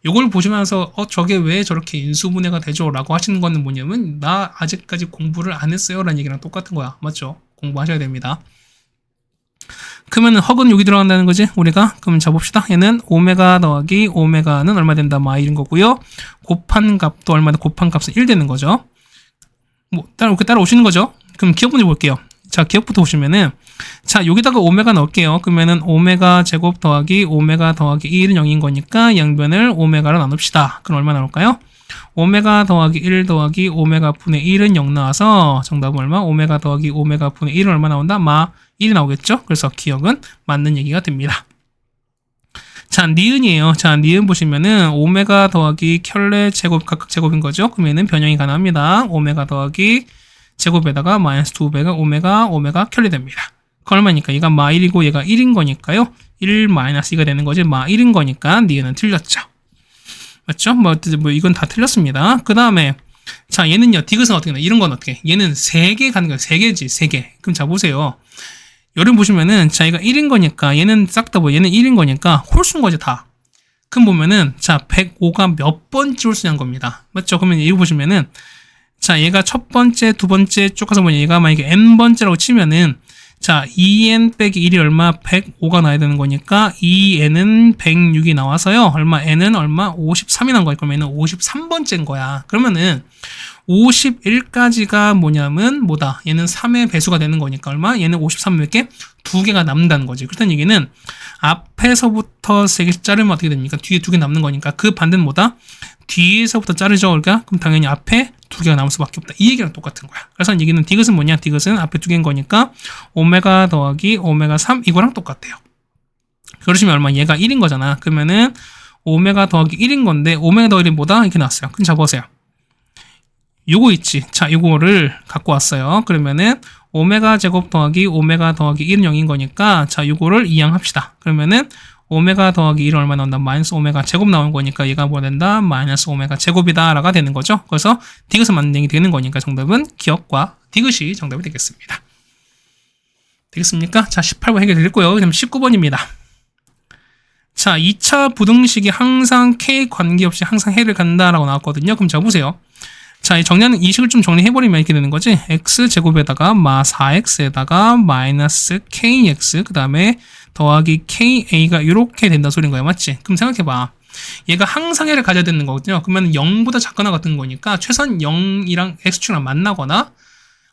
이걸 보시면서 저게 왜 저렇게 인수분해가 되죠? 라고 하시는 거는 뭐냐면 나 아직까지 공부를 안 했어요 라는 얘기랑 똑같은 거야. 맞죠? 공부하셔야 됩니다. 그러면 헉은 여기 들어간다는 거지 우리가. 그럼 잡읍시다. 얘는 오메가 더하기 오메가는 얼마 된다? 이런 거고요. 곱한 값도 얼마다? 곱한 값은 1 되는 거죠. 뭐 이렇게 따라오시는 거죠. 그럼 기억 문제 볼게요. 자, 기억부터 보시면은 자, 여기다가 오메가 넣을게요. 그러면은 오메가 제곱 더하기 오메가 더하기 1은 0인 거니까 양변을 오메가로 나눕시다. 그럼 얼마 나올까요? 오메가 더하기 1 더하기 오메가 분의 1은 0 나와서 정답은 얼마? 오메가 더하기 오메가 분의 1은 얼마 나온다? 1이 나오겠죠? 그래서 기억은 맞는 얘기가 됩니다. 자, 니은이에요. 자, 니은 보시면은 오메가 더하기 켤레 제곱 각각 제곱인 거죠? 그러면은 변형이 가능합니다. 오메가 더하기 제곱에다가 마이너스 2배가 오메가 켤레 됩니다. 그 얼마니까? 얘가 1이고 얘가 1인 거니까요. 1 마이너스 2가 되는 거지. 1인 거니까 니은은 틀렸죠. 맞죠? 이건 다 틀렸습니다. 그 다음에 자, 얘는요. 디귿은 어떻게 나? 이런 건 어떻게? 얘는 3개 가는 거예요. 3개지. 3개. 그럼 자 보세요. 여러분 보시면은 자, 얘가 1인 거니까 얘는 싹 다 얘는 1인 거니까 홀수인 거지 다. 그럼 보면은, 자, 105가 몇 번째 홀수냐는 겁니다. 맞죠? 그러면 이거 보시면은, 자, 얘가 첫 번째, 두 번째 쭉 가서 보면 얘가 만약에 n번째라고 치면은, 자, 2n 빼기 1이 얼마? 105가 나와야 되는 거니까 2n은 106이 나와서요. 얼마? n은 얼마? 53이 나온 거니까 그러면 얘는 53번째인 거야. 그러면은 51까지가 뭐냐면 뭐다? 얘는 3의 배수가 되는 거니까 얼마? 얘는 53몇 두 개가 남는다는 거지. 그렇다는 얘기는 앞에서부터 3개씩 자르면 어떻게 됩니까? 뒤에 2개 남는 거니까 그 반대는 뭐다? 뒤에서부터 자르죠, 우리가? 그럼 당연히 앞에 2개가 남을 수밖에 없다. 이 얘기랑 똑같은 거야. 그래서 이 얘기는 디귿은 뭐냐? 디귿은 앞에 2개인 거니까 오메가 더하기 오메가 3 이거랑 똑같대요. 그러시면 얼마? 얘가 1인 거잖아. 그러면은 오메가 더하기 1인 건데 오메가 더하기 1이 뭐다? 이렇게 나왔어요. 그럼 잡아보세요. 요거 있지. 자, 요거를 갖고 왔어요. 그러면은 오메가 제곱 더하기 오메가 더하기 1은 0인 거니까 자, 요거를 이항합시다. 그러면은 오메가 더하기 1은 얼마 나온다? 마이너스 오메가 제곱 나온 거니까 얘가 뭐 된다? 마이너스 오메가 제곱이다 라가 되는 거죠. 그래서 디귿은 만능이 되는 거니까 정답은 기억과 디귿이 정답이 되겠습니다. 되겠습니까? 자, 18번 해결됐고요. 그다음 19번입니다. 자, 2차 부등식이 항상 K 관계없이 항상 해를 간다라고 나왔거든요. 그럼 자, 보세요. 자, 정리하는 이 식을 좀 정리해버리면 이렇게 되는 거지. x제곱에다가 마 4x에다가 마이너스 kx 그 다음에 더하기 ka가 이렇게 된다 소리인 거야. 맞지? 그럼 생각해봐. 얘가 항상 해를 가져야 되는 거거든요. 그러면 0보다 작거나 같은 거니까 최소한 0이랑 x축이랑 만나거나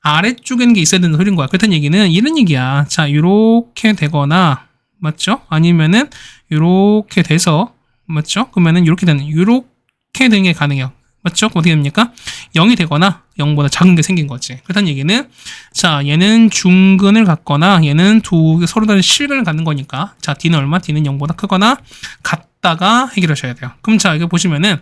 아래쪽에는 게 있어야 된다는 소리인 거야. 그렇다는 얘기는 이런 얘기야. 자, 이렇게 되거나 맞죠? 아니면은 이렇게 돼서 맞죠? 그러면은 이렇게 되는 게 가능해요. 맞죠? 어떻게 됩니까? 0이 되거나 0보다 작은 게 생긴 거지. 그렇다는 얘기는 자, 얘는 중근을 갖거나 얘는 서로 다른 실근을 갖는 거니까 자, D는 얼마? D는 0보다 크거나 같다가 해결하셔야 돼요. 그럼 자, 이거 보시면은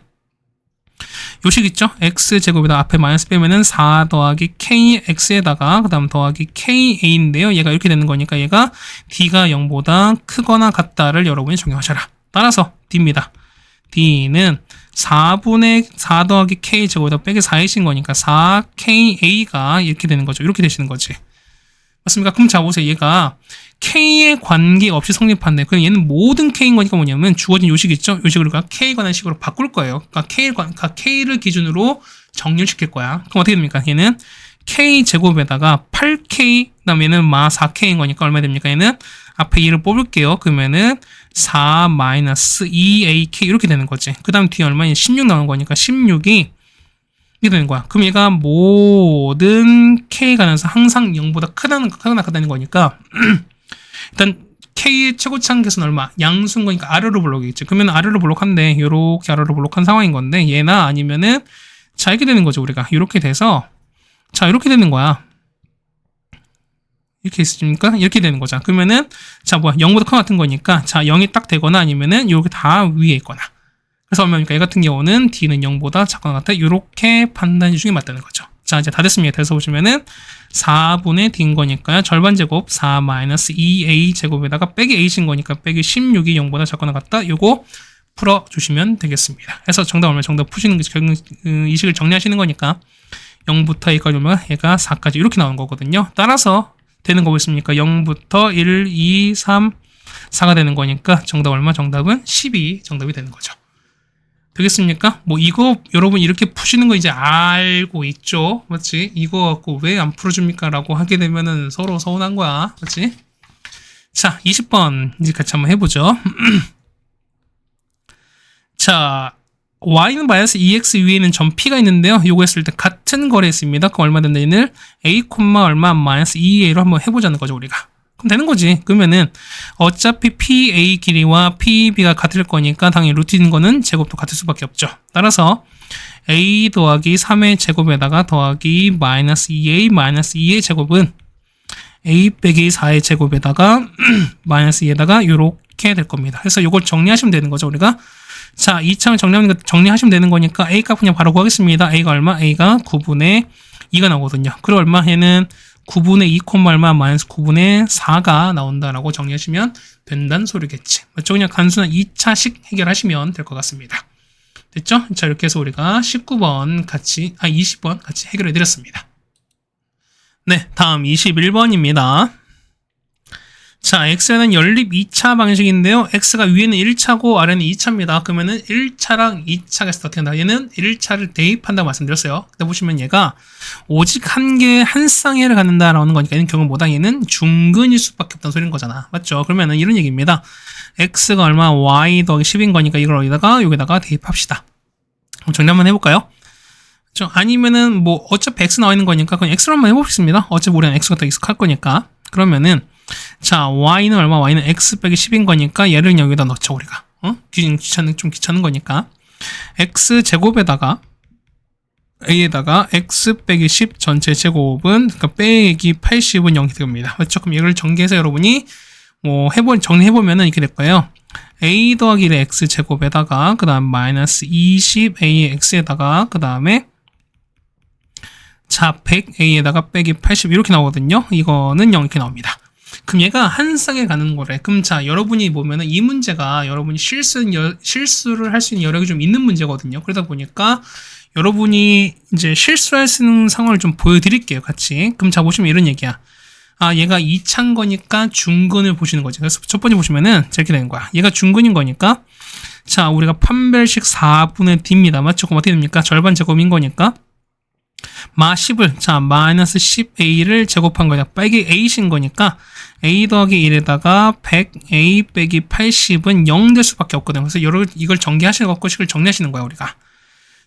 요식 있죠? x제곱에다 앞에 마이너스 빼면은 4 더하기 kx에다가 그 다음 더하기 ka인데요. 얘가 이렇게 되는 거니까 얘가 D가 0보다 크거나 같다를 여러분이 적용하셔라. 따라서 D입니다. D는 4분의 4 더하기 k 제곱에다 빼기 4이신 거니까 4ka가 이렇게 되는 거죠. 이렇게 되시는 거지. 맞습니까? 그럼 자, 보세요. 얘가 k에 관계없이 성립한대. 그럼 얘는 모든 k인 거니까 뭐냐면 주어진 요식 있죠? 요식을 우리가 k에 관한 식으로 바꿀 거예요. 그러니까 k를 기준으로 정렬시킬 거야. 그럼 어떻게 됩니까? 얘는 k 제곱에다가 8k 그다음에 얘는 마 4k인 거니까 얼마 됩니까? 얘는 앞에 2를 뽑을게요. 그러면은 4 마이너스 2ak 이렇게 되는 거지. 그 다음 뒤에 얼마? 16 나오는 거니까 16이 이렇게 되는 거야. 그럼 얘가 모든 k에 관해서 항상 0보다 크거나 같다는 거니까 일단 k의 최고치 계수는 얼마? 양수인 거니까 아래로 블록이겠지. 그러면 아래로 블록한데 이렇게 아래로 블록한 상황인 건데 얘나 아니면은 자, 이렇게 되는 거죠. 우리가 이렇게 돼서 자, 이렇게 되는 거야. 이렇게 있습니까? 이렇게 되는 거죠. 그러면은 자, 뭐야? 0보다 큰 같은 거니까 자, 0이 딱 되거나 아니면은 이렇게 다 위에 있거나. 그래서 얼마입니까? 얘 같은 경우는 D는 0보다 작거나 같다. 이렇게 판단이 중에 맞다는 거죠. 자, 이제 다 됐습니다. 그래서 보시면은 4분의 D인 거니까요. 절반 제곱 4 마이너스 2A 제곱에다가 빼기 A신 거니까 빼기 16이 0보다 작거나 같다. 요거 풀어주시면 되겠습니다. 그래서 정답 얼마? 정답 푸시는 이 식을 정리하시는 거니까 0부터 A까지 오면 얘가 4까지 이렇게 나오는 거거든요. 따라서 되는 거 보겠습니까? 0부터 1, 2, 3, 4가 되는 거니까 정답 얼마? 정답은 12 정답이 되는 거죠. 되겠습니까? 뭐 이거 여러분 이렇게 푸시는 거 이제 알고 있죠? 맞지? 이거 갖고 왜 안 풀어줍니까? 라고 하게 되면은 서로 서운한 거야. 맞지? 자, 20번 이제 같이 한번 해보죠. 자, y는 마이너스 2x 위에는 점 p가 있는데요. 요거 했을 때 같은 거래했습니다. 그럼 얼마 된다? 얘는 a, 얼마 마이너스 2a로 한번 해보자는 거죠, 우리가. 그럼 되는 거지. 그러면은 어차피 PA 길이와 PB가 같을 거니까 당연히 루트인 거는 제곱도 같을 수밖에 없죠. 따라서 A 더하기 3의 제곱에다가 더하기 마이너스 2A 마이너스 2의 제곱은 A 빼기 4의 제곱에다가 마이너스 2에다가 이렇게 될 겁니다. 그래서 이걸 정리하시면 되는 거죠, 우리가. 자, 2차를 정리하시면 되는 거니까 A 값 그냥 바로 구하겠습니다. A가 얼마? A가 9분의 2가 나오거든요. 그럼 얼마? 얘는 9분의 2, 얼마? 마이너스 9분의 4가 나온다라고 정리하시면 된다는 소리겠지. 맞죠? 그냥 단순한 2차식 해결하시면 될 것 같습니다. 됐죠? 자, 이렇게 해서 우리가 20번 같이 해결해 드렸습니다. 네, 다음 21번입니다. 자, x는 연립 2차 방식인데요. x가 위에는 1차고 아래는 2차입니다. 그러면은 1차랑 2차가 있을 때 어떻게 한다? 얘는 1차를 대입한다고 말씀드렸어요. 근데 보시면 얘가 오직 한 개의 한 쌍해를 갖는다라는 거니까 얘는 결국 뭐다? 얘는 중근일 수밖에 없다는 소리인 거잖아. 맞죠? 그러면은 이런 얘기입니다. x가 얼마? y 더하기 10인 거니까 이걸 여기다가 대입합시다. 그럼 정리 한번 해볼까요? 아니면은 뭐 어차피 x 나와 있는 거니까 그냥 x로 한번 해보겠습니다. 어차피 우리는 x가 더 익숙할 거니까. 그러면은 자, y는 얼마? y는 x 빼기 10인 거니까 얘를 그냥 여기다 넣죠, 우리가. 좀 귀찮은 거니까. x 제곱에다가 a에다가 x 빼기 10 전체 제곱은, 그러니까 빼기 80은 0이 됩니다. 그렇죠? 그럼 이걸 전개해서 여러분이 뭐 정리해보면은 이렇게 될 거예요. a 더하기 1의 x 제곱에다가, 그 다음 마이너스 20a의 x에다가, 그 다음에 자, 100a에다가 빼기 80 이렇게 나오거든요. 이거는 0 이렇게 나옵니다. 그럼 얘가 한 쌍에 가는 거래. 그럼 자, 여러분이 보면은 이 문제가 여러분이 실수를 할 수 있는 여력이 좀 있는 문제거든요. 그러다 보니까 여러분이 이제 실수할 수 있는 상황을 좀 보여드릴게요, 같이. 그럼 자, 보시면 이런 얘기야. 아, 얘가 2차인 거니까 중근을 보시는 거지. 그래서 첫 번째 보시면은 이렇게 되는 거야. 얘가 중근인 거니까. 자, 우리가 판별식 4분의 d입니다. 맞죠? 그럼 어떻게 됩니까? 절반 제곱인 거니까. 마 10을, 자, 마이너스 10a를 제곱한 거냐. 빼기 a신 거니까 a 더하기 1에다가 100a 빼기 80은 0 될 수밖에 없거든요. 그래서 이걸 정리하시는 것식을 정리하시는 거야, 우리가.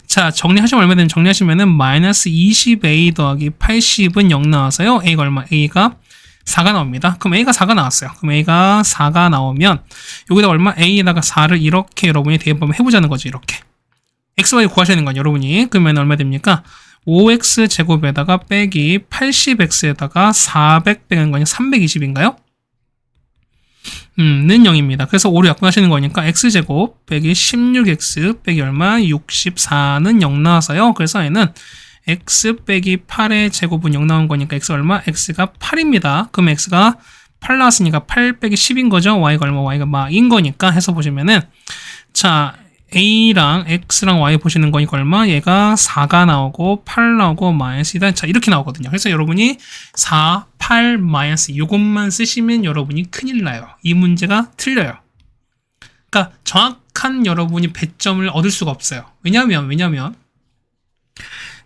자, 정리하시면 얼마 되는 정리하시면은 마이너스 20a 더하기 80은 0 나와서요. a가 얼마? a가 4가 나옵니다. 그럼 a가 4가 나왔어요. 그럼 a가 4가 나오면 여기다 얼마? a에다가 4를 이렇게 여러분이 대입하면 해보자는 거죠. 이렇게. xy 구하셔야 되는 거예요, 여러분이. 그러면 얼마 됩니까? 5x 제곱에다가 빼기 80x에다가 400 빼는 거니까 320인가요? 는 0입니다. 그래서 5로 약분하시는 거니까 x제곱 빼기 16x 빼기 얼마? 64는 0 나와서요. 그래서 얘는 x 빼기 8의 제곱은 0 나온 거니까 x 얼마? x가 8입니다. 그럼 x가 8 나왔으니까 8 빼기 10인 거죠. y가 얼마? y가 마인 거니까 해서 보시면은 자, a랑 x랑 y 보시는 거니까 얼마? 얘가 4가 나오고 8 나오고 마이너스 2다. 자, 이렇게 나오거든요. 그래서 여러분이 4, 8, 마이너스 이것만 쓰시면 여러분이 큰일 나요. 이 문제가 틀려요. 그러니까 정확한 여러분이 배점을 얻을 수가 없어요. 왜냐면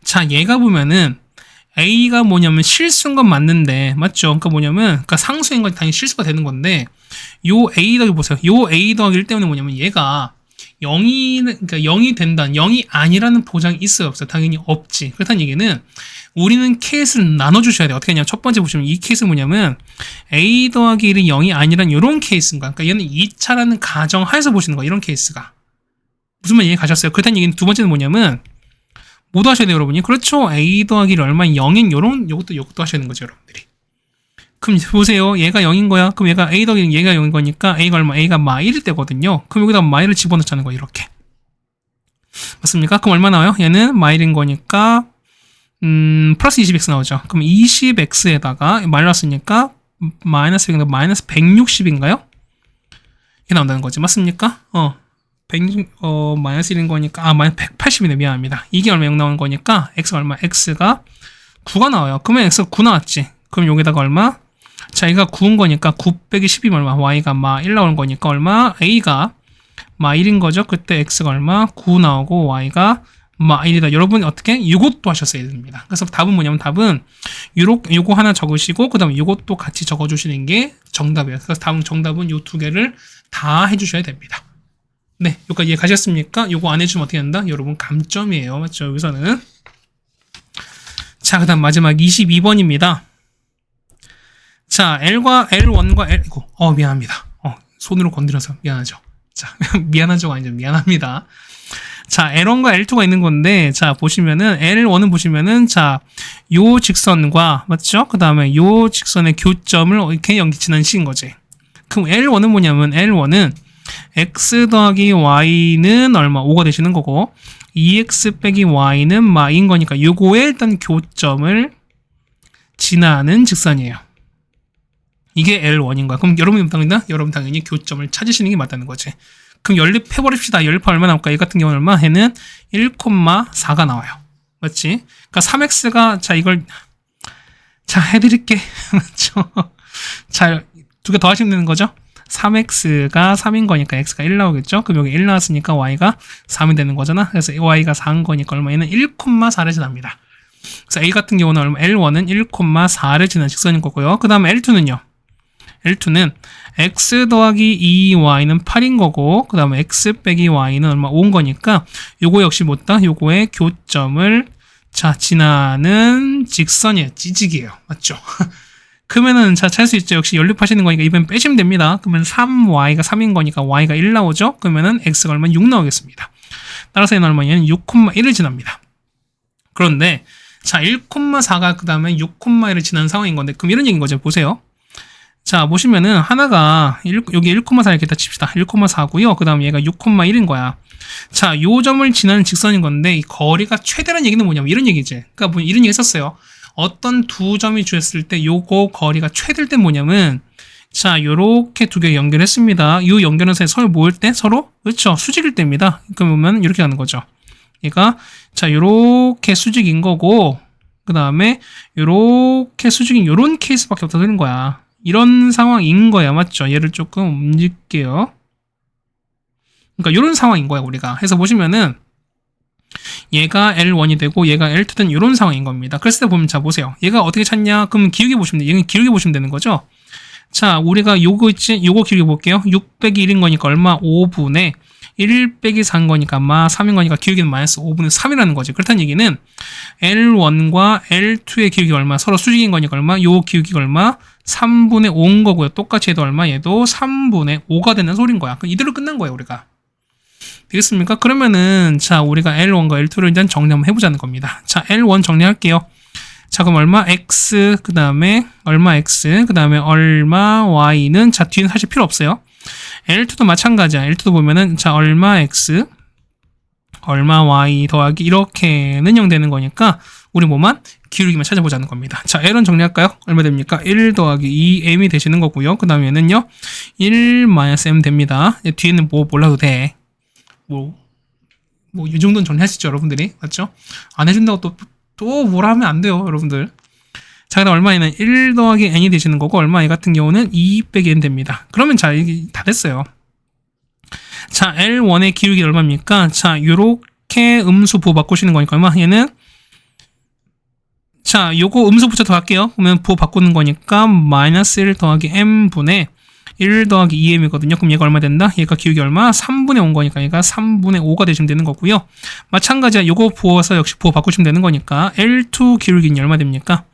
자, 얘가 보면은 a가 뭐냐면 실수인 건 맞는데, 맞죠? 그러니까 뭐냐면, 그러니까 상수인 건 당연히 실수가 되는 건데, 요 a 더하기 보세요. 요 a 더하기 1 때문에 뭐냐면 얘가 0이 된다. 0이 아니라는 보장이 있어요, 없어요? 당연히 없지. 그렇다는 얘기는 우리는 케이스를 나눠주셔야 돼요. 어떻게 하냐면 첫 번째 보시면 이 케이스 뭐냐면 a 더하기 1이 0이 아니란 이런 케이스인 거야. 그러니까 얘는 2차라는 가정하에서 보시는 거야. 이런 케이스가. 무슨 말 이해 가셨어요? 그렇다는 얘기는 두 번째는 뭐냐면 뭐도 하셔야 돼요, 여러분이. 그렇죠. a 더하기 1이 얼마 0인 요것도 하셔야 되는 거죠, 여러분들이. 그럼 보세요. 얘가 0인 거야. 그럼 얘가 a 더하기 얘가 0인 거니까 a가 얼마? a가 마 1일 때거든요. 그럼 여기다 마일을 집어넣자는 거야. 이렇게. 맞습니까? 그럼 얼마 나와요? 얘는 마 1인 거니까 플러스 20x 나오죠. 그럼 20x에다가 마이너스니까 마이너스 100인가 마이너스 160인가요? 이게 나온다는 거지. 맞습니까? 마이너스 1인 거니까 마이너스 180이네. 미안합니다. 이게 얼마 0 나오는 거니까 x가 얼마? x가 9가 나와요. 그러면 x가 9 나왔지. 그럼 여기다가 얼마? 자, 얘가 9인 거니까 9 빼기 10이면 얼마? y가 마 1 나오는 거니까 얼마? a가 마 1인 거죠. 그때 x가 얼마? 9 나오고 y가 마 1이다. 여러분 어떻게? 이것도 하셨어야 됩니다. 그래서 답은 뭐냐면 답은 요거 하나 적으시고 그 다음에 요것도 같이 적어주시는 게 정답이에요. 그래서 다음 정답은 요 두 개를 다 해주셔야 됩니다. 네, 여기까지 이해 가셨습니까? 요거 안 해주면 어떻게 한다? 여러분 감점이에요. 맞죠? 여기서는. 자, 그 다음 마지막 22번입니다. 자, L1과 L, 미안합니다. 손으로 건드려서 미안하죠. 자, 미안하죠가 아니죠. 미안합니다. 자, L1과 L2가 있는 건데, 자, 보시면은, L1은 보시면은, 자, 요 직선과, 맞죠? 그 다음에 요 직선의 교점을 이렇게 연기치는 식인 거지. 그럼 L1은 뭐냐면, L1은 x 더하기 y는 얼마? 5가 되시는 거고, 2x 빼기 y는 마인 거니까, 요거에 일단 교점을 지나는 직선이에요. 이게 L1인 거야. 그럼 여러분 당연히 교점을 찾으시는 게 맞다는 거지. 그럼 연립해버립시다. 연립하면 얼마 나올까? 이 같은 경우는 얼마? 얘는 1,4가 나와요. 맞지? 그러니까 3x가, 자, 이걸, 자, 해드릴게. 맞죠? 자, 두 개 더하시면 되는 거죠. 3x가 3인 거니까 x가 1 나오겠죠. 그럼 여기 1 나왔으니까 y가 3이 되는 거잖아. 그래서 y가 4인 거니까 얼마? 얘는 1,4를 지납니다. 그래서 A 같은 경우는 얼마? L1은 1,4를 지난 직선인 거고요. 그 다음에 L2는요. L2는 x 더하기 2y는 8인 거고, 그 다음에 x 빼기 y는 얼마? 5인 거니까 요거 역시 뭐다? 요거의 교점을 지나는 직선이에요. 찌직이에요. 맞죠? 그러면은 찾을 수 있죠. 역시 연립하시는 거니까 이번 빼시면 됩니다. 그러면 3y가 3인 거니까 y가 1 나오죠. 그러면은 x가 얼마? 6 나오겠습니다. 따라서 얘는 얼마? 얘는 6,1을 지납니다. 그런데 1,4가 그 다음에 6,1을 지난 상황인 건데, 그럼 이런 얘기인 거죠. 보세요. 자, 보시면은 하나가 여기 1,4 이렇게 다 칩시다. 1,4고요. 그 다음 얘가 6,1인 거야. 자, 요 점을 지나는 직선인 건데 이 거리가 최대라는 얘기는 뭐냐면 이런 얘기지. 그러니까 뭐 이런 얘기 했었어요. 어떤 두 점이 주었을 때 요거 거리가 최대일 때 뭐냐면, 자, 요렇게 두 개 연결했습니다. 요 연결해서 서로 모일 때 서로, 그렇죠, 수직일 때입니다. 그러면 이렇게 가는 거죠. 얘가 요렇게 수직인 거고, 그 다음에 요렇게 수직인 요런 케이스밖에 없다 되는 거야. 이런 상황인 거야. 맞죠? 얘를 조금 움직일게요. 그러니까 요런 상황인 거야, 우리가. 해서 보시면은 얘가 L1이 되고 얘가 L2 된 이런 상황인 겁니다. 그랬을 때 보면, 자, 보세요. 얘가 어떻게 찾냐? 그럼 기울게 보시면 돼. 얘는 기울게 보시면 되는 거죠. 자, 우리가 요거 있지? 요거 기울게 볼게요. 6 빼기 1인 거니까 얼마? 5분의 1 빼기 4인 거니까 아마 3인 거니까 기울기는 마이너스 5분의 3이라는 거지. 그렇다는 얘기는 L1과 L2의 기울기가 얼마? 서로 수직인 거니까 얼마? 요 기울기가 얼마? 3분의 5인 거고요. 똑같이 얘도 얼마? 얘도 3분의 5가 되는 소리인 거야. 그럼 이대로 끝난 거예요, 우리가. 되겠습니까? 그러면은, 자, 우리가 L1과 L2를 일단 정리 한번 해보자는 겁니다. 자, L1 정리할게요. 자, 그럼 얼마? X, 그 다음에 얼마 X, 그 다음에 얼마 Y는, 자, 뒤는 사실 필요 없어요. L2도 마찬가지야. L2도 보면은, 자, 얼마 X, 얼마 Y 더하기 이렇게는 0 되는 거니까 우리 뭐만? 기울기만 찾아보자는 겁니다. 자, L은 정리할까요? 얼마 됩니까? 1 더하기 2M이 되시는 거고요. 그 다음에 얘는요, 1-M 됩니다. 뒤에는 뭐 몰라도 돼. 이 정도는 정리할 수 있죠, 여러분들이. 맞죠? 안 해준다고 또 뭐라 하면 안 돼요, 여러분들. 자, 그다음 얼마에는 1 더하기 n이 되시는 거고, 얼마 이 같은 경우는 2 빼기 n 됩니다. 그러면 자, 이게 다 됐어요. 자, L1의 기울기 얼마입니까? 자, 요렇게 음수 부호 바꾸시는 거니까 얼마? 얘는, 자, 요거 음수 붙여 더 할게요. 그러면 부호 바꾸는 거니까 마이너스 1 더하기 m분의 1 더하기 2m이거든요. 그럼 얘가 얼마 된다? 얘가 기울기 얼마? 3분의 5인 거니까 얘가 3분의 5가 되시면 되는 거고요. 마찬가지야. 요거 부어서 역시 부호 바꾸시면 되는 거니까 L2 기울기는 얼마 됩니까?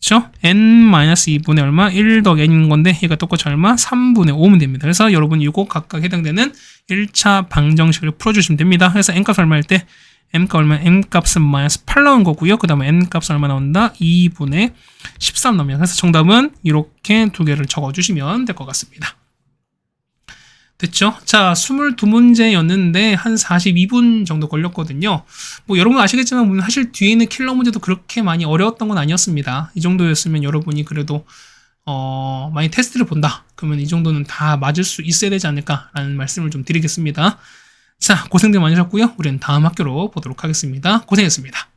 그쵸? n-2분의 얼마? 1 더하기 n인 건데 얘가 똑같이 얼마? 3분의 5면 됩니다. 그래서 여러분 이거 각각 해당되는 1차 방정식을 풀어주시면 됩니다. 그래서 n값 얼마일 때 m값 얼마? m값은 마이너스 8 나온 거고요. 그 다음에 n값은 얼마 나온다? 2분의 13 나옵니다. 그래서 정답은 이렇게 두 개를 적어주시면 될 것 같습니다. 됐죠? 자, 22문제였는데 한 42분 정도 걸렸거든요. 뭐 여러분 아시겠지만 사실 뒤에 있는 킬러 문제도 그렇게 많이 어려웠던 건 아니었습니다. 이 정도였으면 여러분이 그래도 많이 테스트를 본다. 그러면 이 정도는 다 맞을 수 있어야 되지 않을까라는 말씀을 좀 드리겠습니다. 자, 고생들 많으셨고요. 우리는 다음 학교로 보도록 하겠습니다. 고생했습니다.